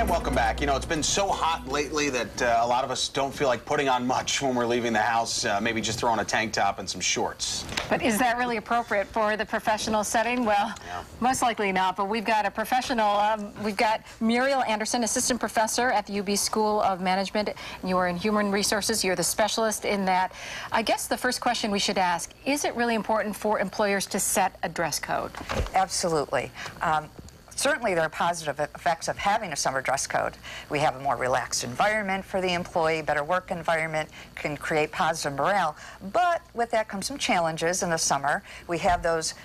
And welcome back. You know, it's been so hot lately that a lot of us don't feel like putting on much when we're leaving the house, maybe just throwing a tank top and some shorts. But is that really appropriate for the professional setting? Well, most likely not, but we've got a professional. We've got Muriel Anderson, assistant professor at the UB School of Management. You are in human resources. You're the specialist in that. I guess the first question we should ask, is it really important for employers to set a dress code? Absolutely. Certainly there are positive effects of having a summer dress code. We have a more relaxed environment for the employee, better work environment, can create positive morale. But with that comes some challenges in the summer. We have those,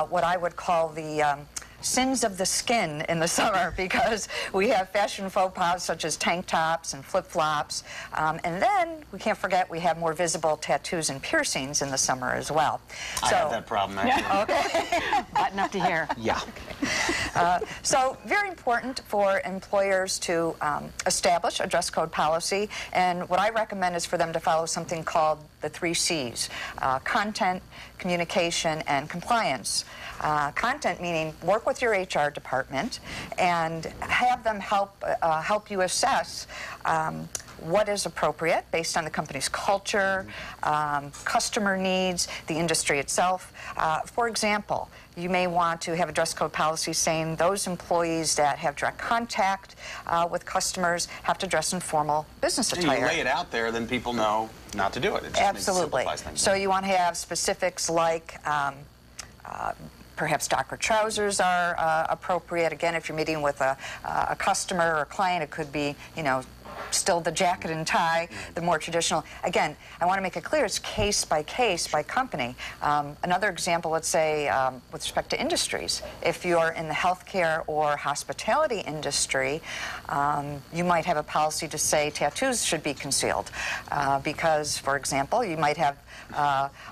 what I would call the sins of the skin in the summer, because we have fashion faux pas such as tank tops and flip-flops. And then we can't forget we have more visible tattoos and piercings in the summer as well. I have that problem, actually. Okay. Button up to here. Yeah. So very important for employers to establish a dress code policy, and what I recommend is for them to follow something called the 3 C's, content, communication, and compliance. Content meaning work with your HR department and have them help you assess what is appropriate based on the company's culture, customer needs, the industry itself. For example, you may want to have a dress code policy saying those employees that have direct contact with customers have to dress in formal business attire. You lay it out there, then people know not to do it. It just Absolutely. simplifies things. So you want to have specifics like perhaps darker trousers are appropriate. Again, if you're meeting with a customer or a client, it could be, you know, still the jacket and tie, the more traditional. Again, I want to make it clear it's case by company. Another example, let's say, with respect to industries. If you're in the healthcare or hospitality industry, you might have a policy to say tattoos should be concealed. Because, for example, you might have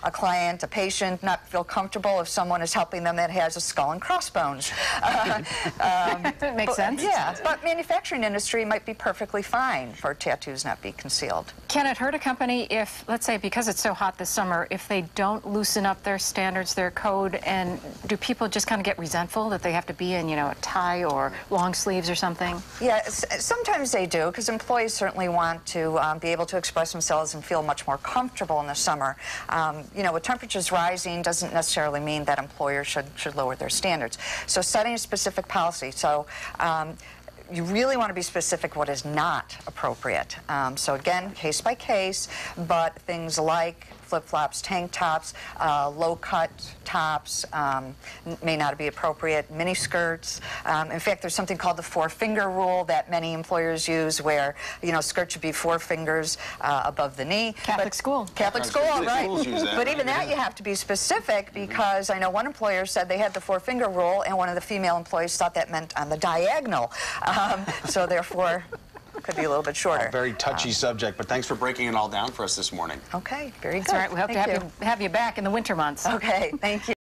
a client, a patient, not feel comfortable if someone is helping them that has a skull and crossbones. That makes sense. Yeah, but manufacturing industry might be perfectly fine for tattoos not be concealed. Can it hurt a company if, let's say, because it's so hot this summer, if they don't loosen up their standards, their code, and do people just kind of get resentful that they have to be in, you know, a tie or long sleeves or something? Yeah, sometimes they do, because employees certainly want to be able to express themselves and feel much more comfortable in the summer. You know, with temperatures rising doesn't necessarily mean that employers should lower their standards. So setting a specific policy. So you really want to be specific what is not appropriate. So again, case by case, but things like flip-flops, tank tops, low-cut tops may not be appropriate, mini skirts. In fact, there's something called the 4-finger rule that many employers use where, you know, skirt should be 4 fingers above the knee. Catholic school. Catholic school, right. But even that you have to be specific, because I know one employer said they had the 4-finger rule and one of the female employees thought that meant on the diagonal. So therefore, could be a little bit shorter. Very touchy subject, but thanks for breaking it all down for us this morning. Okay, very good. That's all right. We hope to have you back in the winter months. Okay, thank you.